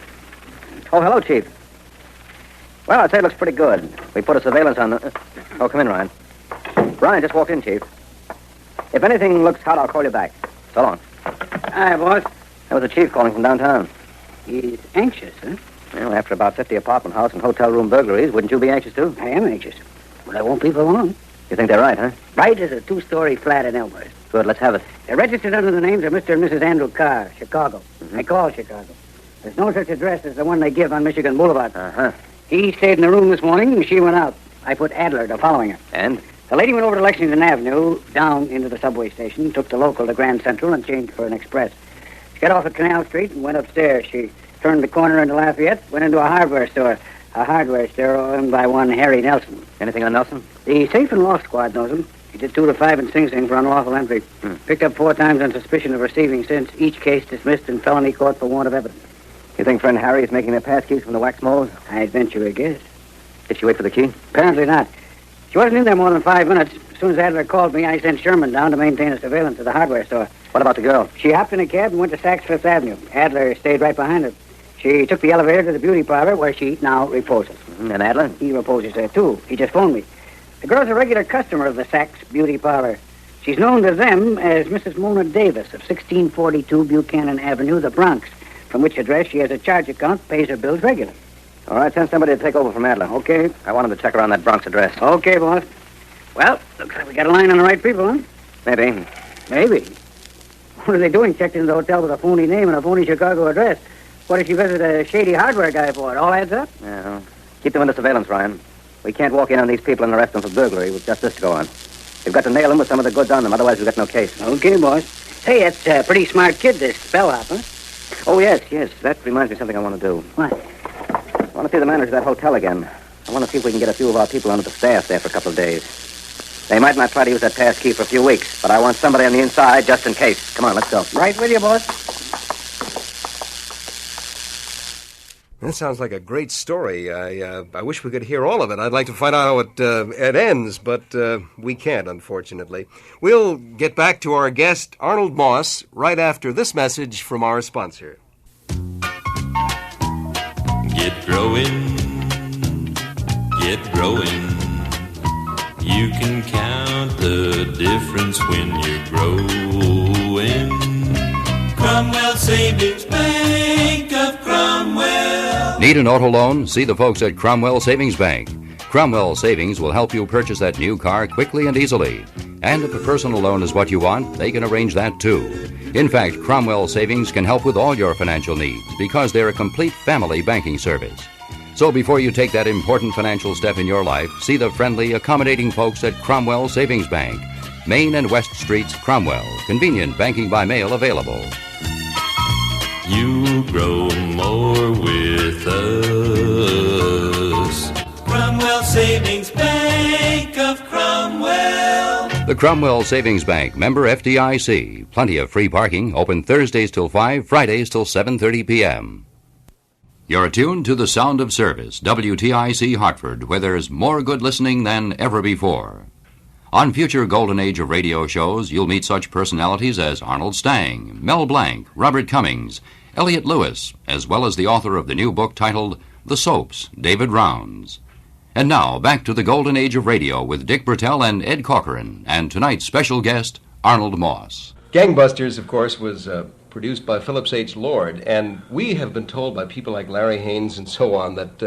[SPEAKER 17] Oh, hello, Chief. Well, I'd say it looks pretty good. We put a surveillance on the... Oh, come in, Ryan. Ryan just walked in, Chief. If anything looks hot, I'll call you back. So long.
[SPEAKER 11] Hi, boss.
[SPEAKER 17] That was the chief calling from downtown.
[SPEAKER 11] He's anxious, huh?
[SPEAKER 17] Well, after about 50 apartment house and hotel room burglaries, wouldn't you be anxious, too?
[SPEAKER 11] I am anxious. But I won't be for long.
[SPEAKER 17] You think they're right, huh?
[SPEAKER 11] Right as a two-story flat in Elmhurst.
[SPEAKER 17] Good, let's have it.
[SPEAKER 11] They're registered under the names of Mr. and Mrs. Andrew Carr, Chicago. I call Chicago. There's no such address as the one they give on Michigan Boulevard.
[SPEAKER 17] Uh-huh.
[SPEAKER 11] He stayed in the room this morning, and she went out. I put Adler to following her.
[SPEAKER 17] And?
[SPEAKER 11] The lady went over to Lexington Avenue, down into the subway station, took the local to Grand Central, and changed for an express. She got off at Canal Street and went upstairs. She turned the corner into Lafayette, went into a hardware store owned by one Harry Nelson.
[SPEAKER 17] Anything on Nelson?
[SPEAKER 11] The safe and law squad knows him. He did 2 to 5 in Sing Sing for unlawful entry. Picked up 4 times on suspicion of receiving since, each case dismissed in felony court for want of evidence.
[SPEAKER 17] You think friend Harry is making their pass keys from the wax molds?
[SPEAKER 11] I'd venture a guess.
[SPEAKER 17] Did she wait for the key?
[SPEAKER 11] Apparently not. She wasn't in there more than 5 minutes. As soon as Adler called me, I sent Sherman down to maintain a surveillance of the hardware store.
[SPEAKER 17] What about the girl?
[SPEAKER 11] She hopped in a cab and went to Saks Fifth Avenue. Adler stayed right behind her. She took the elevator to the beauty parlor where she now reposes.
[SPEAKER 17] And Adler?
[SPEAKER 11] He reposes there, too. He just phoned me. The girl's a regular customer of the Saks beauty parlor. She's known to them as Mrs. Mona Davis of 1642 Buchanan Avenue, the Bronx, from which address she has a charge account, pays her bills regularly.
[SPEAKER 17] All right, send somebody to take over from Adler.
[SPEAKER 11] Okay.
[SPEAKER 17] I want him to check around that Bronx address.
[SPEAKER 11] Okay, boss. Well, looks like we got a line on the right people, huh?
[SPEAKER 17] Maybe.
[SPEAKER 11] Maybe. What are they doing? Checked into the hotel with a phony name and a phony Chicago address. What did she visit a shady hardware guy for? It all adds up?
[SPEAKER 17] Yeah. Keep them under surveillance, Ryan. We can't walk in on these people and arrest them for burglary with just this to go on. We've got to nail them with some of the goods on them, otherwise we've got no case.
[SPEAKER 11] Okay, boss. Hey, that's a pretty smart kid, this bellhop, huh?
[SPEAKER 17] Oh, yes. That reminds me of something I want to do.
[SPEAKER 11] What?
[SPEAKER 17] I want to see the manager of that hotel again. I want to see if we can get a few of our people onto the staff there for a couple of days. They might not try to use that pass key for a few weeks, but I want somebody on the inside just in case. Come on, let's go.
[SPEAKER 11] Right with you, boss.
[SPEAKER 7] That sounds like a great story. I wish we could hear all of it. I'd like to find out how it ends, but we can't, unfortunately. We'll get back to our guest, Arnold Moss, right after this message from our sponsor.
[SPEAKER 13] Get growing, get growing. You can count the difference when you're growing. Cromwell Savings Bank of Cromwell.
[SPEAKER 5] Need an auto loan? See the folks at Cromwell Savings Bank. Cromwell Savings will help you purchase that new car quickly and easily. And if a personal loan is what you want, they can arrange that too. In fact, Cromwell Savings can help with all your financial needs because they're a complete family banking service. So before you take that important financial step in your life, see the friendly, accommodating folks at Cromwell Savings Bank. Main and West Streets, Cromwell. Convenient banking by mail available.
[SPEAKER 13] You grow more with us. Cromwell Savings Bank of Cromwell.
[SPEAKER 5] The Cromwell Savings Bank, member FDIC. Plenty of free parking, open Thursdays till 5, Fridays till 7:30 p.m. You're attuned to the sound of service, WTIC Hartford, where there's more good listening than ever before. On future Golden Age of radio shows, you'll meet such personalities as Arnold Stang, Mel Blanc, Robert Cummings, Elliot Lewis, as well as the author of the new book titled The Soaps, David Rounds. And now, back to the Golden Age of radio with Dick Bertel and Ed Corcoran, and tonight's special guest, Arnold Moss.
[SPEAKER 14] Gangbusters, of course, was produced by Phillips H. Lord, and we have been told by people like Larry Haynes and so on that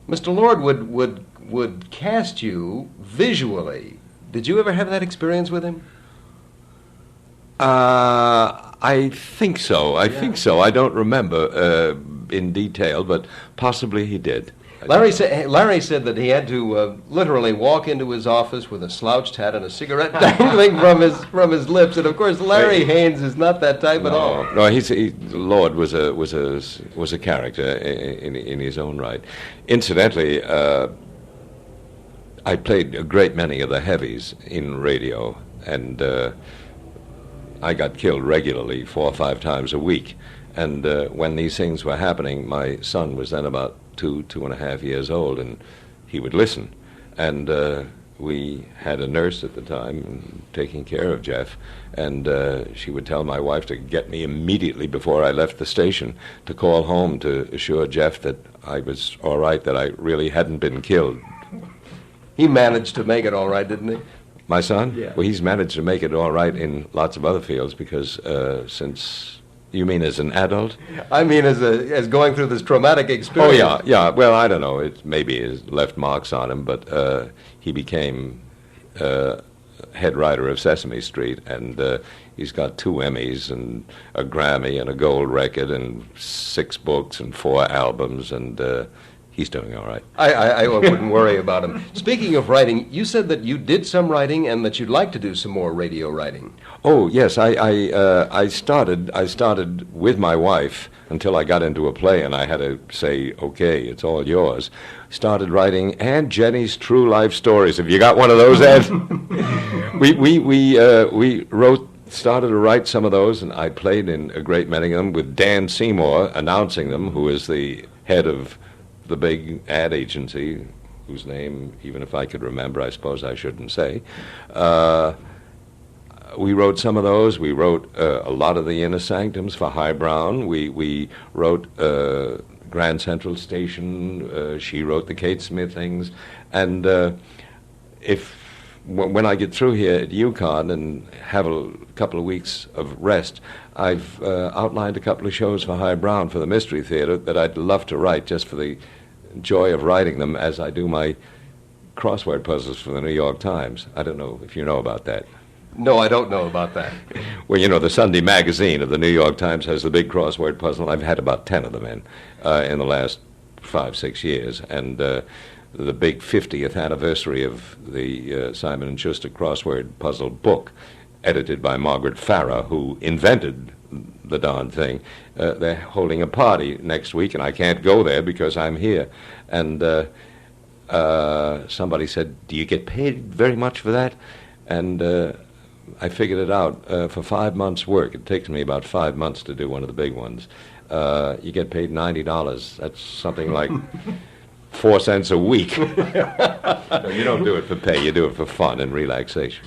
[SPEAKER 14] Mr. Lord would cast you visually. Did you ever have that experience with him?
[SPEAKER 7] I think so. I think so. I don't remember in detail, but possibly he did.
[SPEAKER 14] Larry said that he had to literally walk into his office with a slouched hat and a cigarette dangling from his lips. And of course, Larry Haynes is not that type at all.
[SPEAKER 7] No, Lord was a character in his own right. Incidentally, I played a great many of the heavies in radio, and I got killed regularly 4 or 5 times a week. And when these things were happening, my son was then about 2.5 years old, and he would listen. And we had a nurse at the time taking care of Jeff, and she would tell my wife to get me immediately before I left the station to call home to assure Jeff that I was all right, that I really hadn't been killed.
[SPEAKER 14] He managed to make it all right, didn't he?
[SPEAKER 7] My son?
[SPEAKER 14] Yeah.
[SPEAKER 7] Well, he's managed to make it all right in lots of other fields because since... You mean as an adult?
[SPEAKER 14] I mean as going through this traumatic experience.
[SPEAKER 7] Oh, yeah. Well, I don't know. Maybe it left marks on him, but he became head writer of Sesame Street, and he's got 2 Emmys and a Grammy and a gold record and 6 books and 4 albums, and he's doing all right.
[SPEAKER 14] I wouldn't worry about him. Speaking of writing, you said that you did some writing and that you'd like to do some more radio writing.
[SPEAKER 7] Oh, yes. I started with my wife until I got into a play, and I had to say, okay, it's all yours. Started writing Aunt Jenny's True Life Stories. Have you got one of those, Ed? we started to write some of those, and I played in a great many of them with Dan Seymour announcing them, who is the head of the big ad agency, whose name, even if I could remember, I suppose I shouldn't say. We wrote some of those. We wrote a lot of the Inner Sanctums for High Brown. We wrote Grand Central Station. She wrote the Kate Smith things. And when I get through here at UConn and have a couple of weeks of rest, I've outlined a couple of shows for High Brown for the Mystery Theater that I'd love to write just for the joy of writing them as I do my crossword puzzles for the New York Times. I don't know if you know about that.
[SPEAKER 14] No, I don't know about that.
[SPEAKER 7] Well, you know, the Sunday magazine of the New York Times has the big crossword puzzle. I've had about 10 of them in the last 5-6 years. And the big 50th anniversary of the Simon & Schuster crossword puzzle book, edited by Margaret Farah, who invented the darn thing. They're holding a party next week, and I can't go there because I'm here. And somebody said, do you get paid very much for that? And I figured it out. For 5 months' work, it takes me about 5 months to do one of the big ones. You get paid $90. That's something like 4 cents a week. No, you don't do it for pay. You do it for fun and relaxation.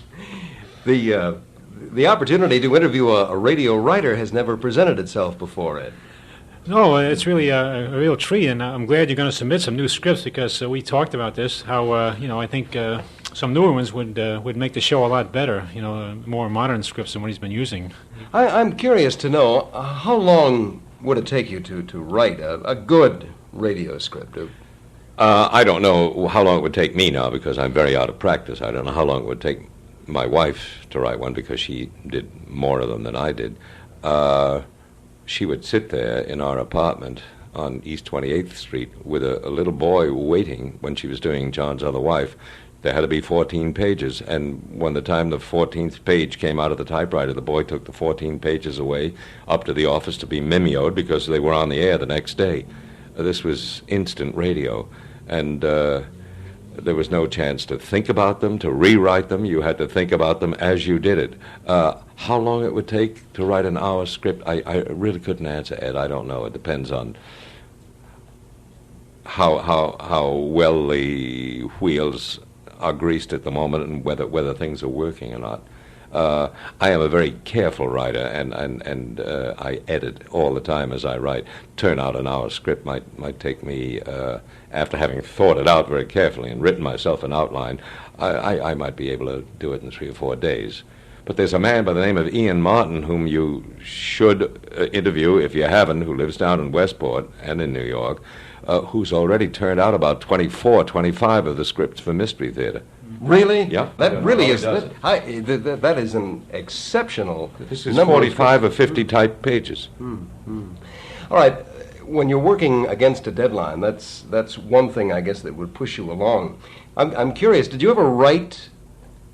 [SPEAKER 14] The opportunity to interview a radio writer has never presented itself before, Ed.
[SPEAKER 6] No, it's really a real treat, and I'm glad you're going to submit some new scripts because we talked about this. How I think some newer ones would make the show a lot better. More modern scripts than what he's been using.
[SPEAKER 14] I'm curious to know how long would it take you to write a good radio script?
[SPEAKER 7] I don't know how long it would take me now because I'm very out of practice. I don't know how long it would take my wife to write one because she did more of them than I did. She would sit there in our apartment on East 28th Street with a little boy waiting when she was doing John's Other Wife. There had to be 14 pages, and when the time the 14th page came out of the typewriter, the boy took the 14 pages away up to the office to be mimeoed because they were on the air the next day. This was instant radio, and there was no chance to think about them, to rewrite them. You had to think about them as you did it. How long it would take to write an hour script, I really couldn't answer, Ed. I don't know. It depends on how well the wheels are greased at the moment and whether things are working or not. I am a very careful writer, and I edit all the time as I write. Turn out an hour script might take me, after having thought it out very carefully and written myself an outline, I might be able to do it in 3 or 4 days. But there's a man by the name of Ian Martin whom you should interview if you haven't, who lives down in Westport and in New York, who's already turned out about 24, 25 of the scripts for Mystery Theater.
[SPEAKER 14] Really?
[SPEAKER 7] Yeah.
[SPEAKER 14] That really is. That is an exceptional.
[SPEAKER 7] This is 45 or 50 type pages.
[SPEAKER 14] All right. when you're working against a deadline, that's one thing, I guess, that would push you along. I'm curious, did you ever write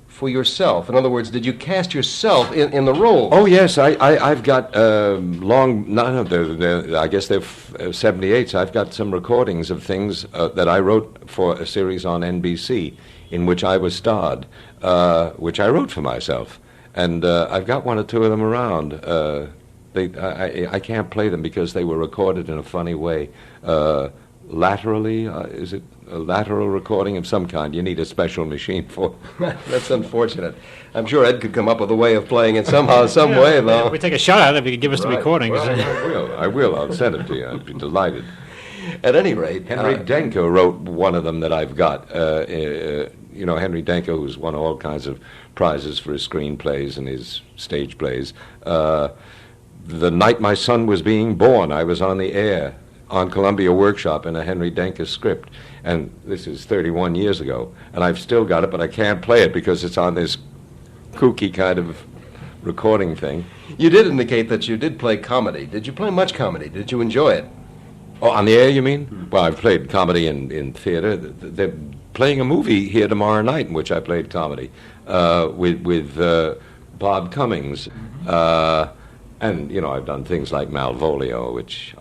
[SPEAKER 14] for yourself? In other words, did you cast yourself in the role?
[SPEAKER 7] Oh, yes, I've got I guess they're 78s. I've got some recordings of things that I wrote for a series on NBC in which I was starred, which I wrote for myself. And I've got one or two of them around. I can't play them because they were recorded in a funny way. Laterally, is it a lateral recording of some kind? You need a special machine for.
[SPEAKER 14] That's unfortunate. I'm sure Ed could come up with a way of playing it somehow, some way, though.
[SPEAKER 6] We take a shot at it if you could give us the recordings.
[SPEAKER 7] Well, I will. I'll send it to you. I'd be delighted.
[SPEAKER 14] At any rate,
[SPEAKER 7] Henry Denko wrote one of them that I've got. Henry Denko, who's won all kinds of prizes for his screenplays and his stage plays. The night my son was being born, I was on the air on Columbia Workshop in a Henry Denko script. And this is 31 years ago. And I've still got it, but I can't play it because it's on this kooky kind of recording thing.
[SPEAKER 14] You did indicate that you did play comedy. Did you play much comedy? Did you enjoy it?
[SPEAKER 7] Oh, on the air, you mean? Well, I've played comedy in theater. They're playing a movie here tomorrow night in which I played comedy with Bob Cummings. And, I've done things like Malvolio, which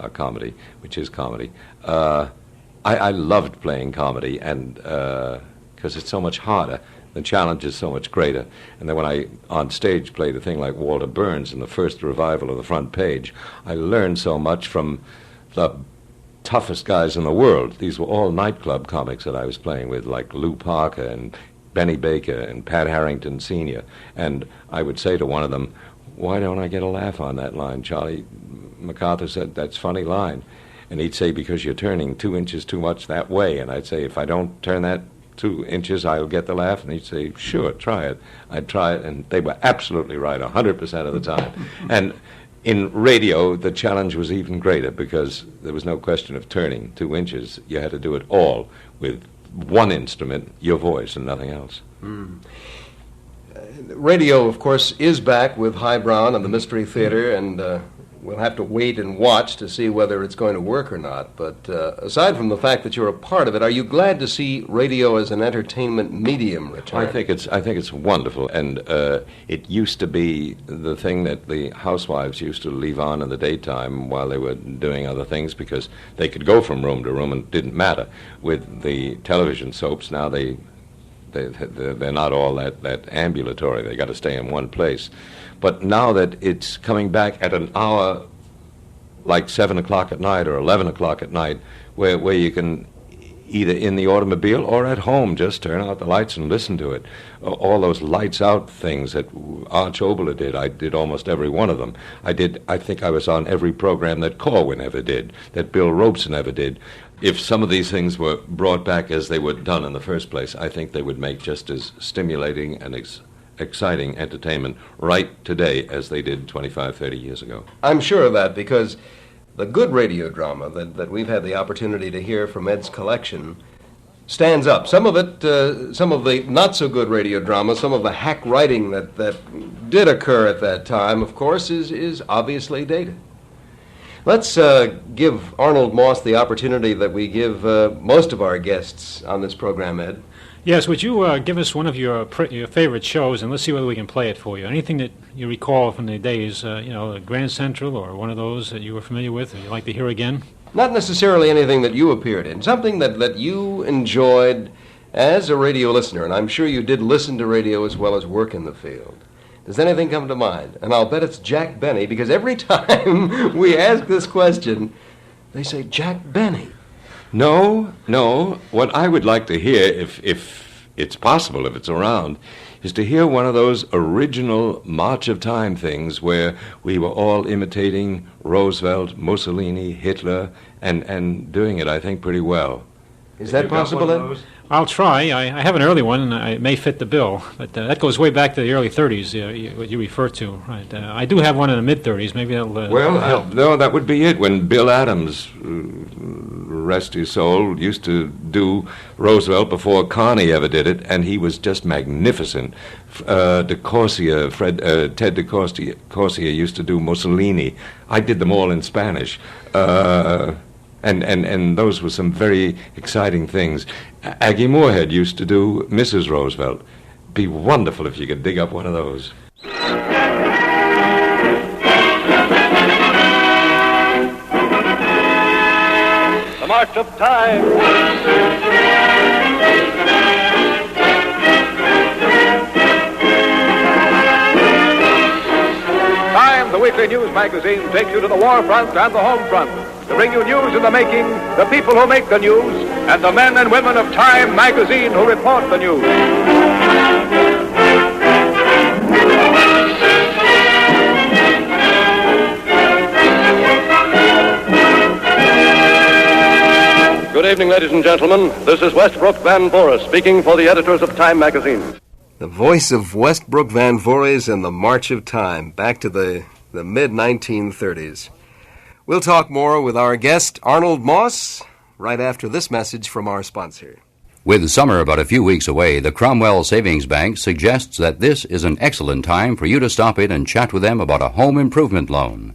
[SPEAKER 7] is comedy. I loved playing comedy, and because it's so much harder. The challenge is so much greater. And then when I, on stage, played a thing like Walter Burns in the first revival of the Front Page, I learned so much from the toughest guys in the world. These were all nightclub comics that I was playing with, like Lou Parker and Benny Baker and Pat Harrington Sr. And I would say to one of them, "Why don't I get a laugh on that line?" Charlie MacArthur said, "That's a funny line." And he'd say, "Because you're turning 2 inches too much that way." And I'd say, "If I don't turn that 2 inches, I'll get the laugh." And he'd say, "Sure, try it." I'd try it, and they were absolutely right 100% of the time. And in radio, the challenge was even greater because there was no question of turning 2 inches. You had to do it all with one instrument, your voice, and nothing else.
[SPEAKER 14] Radio, of course, is back with High Brown and the Mystery Theater, and we'll have to wait and watch to see whether it's going to work or not. But aside from the fact that you're a part of it, are you glad to see radio as an entertainment medium return?
[SPEAKER 7] I think it's wonderful, and it used to be the thing that the housewives used to leave on in the daytime while they were doing other things because they could go from room to room and it didn't matter. With the television soaps now, they're not all that ambulatory. They got to stay in one place. But now that it's coming back at an hour like 7 o'clock at night or 11 o'clock at night, where you can either in the automobile or at home just turn out the lights and listen to it. All those lights out things that Arch Oboler did, I did almost every one of them. I think I was on every program that Corwin ever did, that Bill Robeson ever did. If some of these things were brought back as they were done in the first place, I think they would make just as stimulating and exciting entertainment right today as they did 25, 30 years ago.
[SPEAKER 14] I'm sure of that because the good radio drama that we've had the opportunity to hear from Ed's collection stands up. Some of it, some of the not-so-good radio drama, some of the hack writing that did occur at that time, of course, is obviously dated. Let's give Arnold Moss the opportunity that we give most of our guests on this program, Ed.
[SPEAKER 6] Yes, would you give us one of your favorite shows, and let's see whether we can play it for you. Anything that you recall from the days, Grand Central or one of those that you were familiar with that you'd like to hear again?
[SPEAKER 14] Not necessarily anything that you appeared in, something that you enjoyed as a radio listener, and I'm sure you did listen to radio as well as work in the field. Does anything come to mind? And I'll bet it's Jack Benny, because every time we ask this question, they say Jack Benny.
[SPEAKER 7] No. What I would like to hear, if it's possible, if it's around, is to hear one of those original March of Time things where we were all imitating Roosevelt, Mussolini, Hitler, and doing it, I think, pretty well. Is that possible, then?
[SPEAKER 6] I'll try. I have an early one, and it may fit the bill, but that goes way back to the early 30s, what you refer to. Right? I do have one in the mid-30s. Maybe that'll help.
[SPEAKER 7] No, that would be it. When Bill Adams, rest his soul, used to do Roosevelt before Carney ever did it, and he was just magnificent. Ted de Corsia used to do Mussolini. I did them all in Spanish. And those were some very exciting things. Aggie Moorehead used to do Mrs. Roosevelt. Be wonderful if you could dig up one of those.
[SPEAKER 1] The March of Time. Time, the weekly news magazine, takes you to the war front and the home front to bring you news in the making, the people who make the news, and the men and women of Time magazine who report the news. Good evening, ladies and gentlemen. This is Westbrook Van Voorhis speaking for the editors of Time magazine.
[SPEAKER 4] The voice of Westbrook Van Voorhis and the March of Time, back to the mid-1930s. We'll talk more with our guest, Arnold Moss, right after this message from our sponsor.
[SPEAKER 5] With summer but a few weeks away, the Cromwell Savings Bank suggests that this is an excellent time for you to stop in and chat with them about a home improvement loan.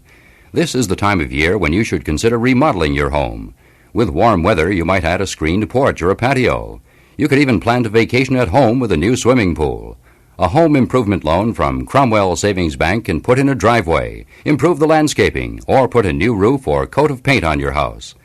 [SPEAKER 5] This is the time of year when you should consider remodeling your home. With warm weather, you might add a screened porch or a patio. You could even plan to vacation at home with a new swimming pool. A home improvement loan from Cromwell Savings Bank can put in a driveway, improve the landscaping, or put a new roof or coat of paint on your house.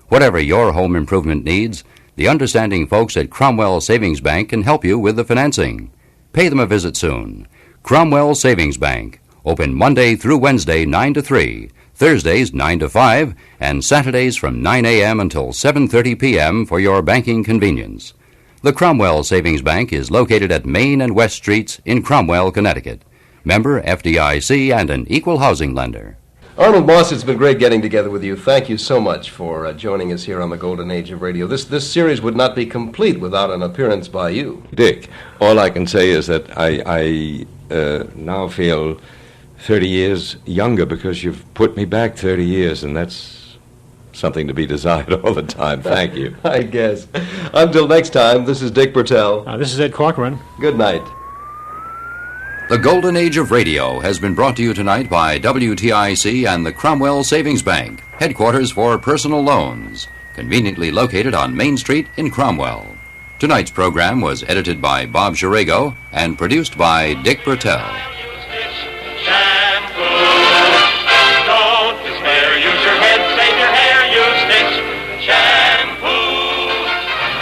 [SPEAKER 5] Whatever your home improvement needs, the understanding folks at Cromwell Savings Bank can help you with the financing. Pay them a visit soon. Cromwell Savings Bank, open Monday through Wednesday 9 to 3, Thursdays 9 to 5, and Saturdays from 9 a.m. until 7:30 p.m. for your banking convenience. The Cromwell Savings Bank is located at Main and West Streets in Cromwell, Connecticut. Member FDIC and an equal housing lender.
[SPEAKER 14] Arnold Moss, it's been great getting together with you. Thank you so much for joining us here on the Golden Age of Radio. This series would not be complete without an appearance by you.
[SPEAKER 7] Dick, all I can say is that I now feel 30 years younger because you've put me back 30 years, and that's something to be desired all the time. Thank you.
[SPEAKER 14] I guess. Until next time, this is Dick Bertel.
[SPEAKER 6] This is Ed Corcoran.
[SPEAKER 14] Good night.
[SPEAKER 5] The Golden Age of Radio has been brought to you tonight by WTIC and the Cromwell Savings Bank, headquarters for personal loans, conveniently located on Main Street in Cromwell. Tonight's program was edited by Bob Shirago and produced by Dick Bertel.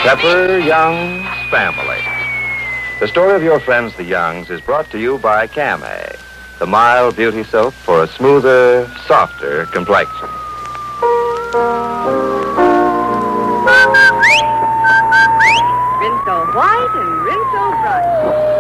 [SPEAKER 8] Pepper Young's Family. The story of your friends, the Youngs, is brought to you by Cam-A, the mild beauty soap for a smoother, softer complexion.
[SPEAKER 18] Rinse so white and rinse so bright.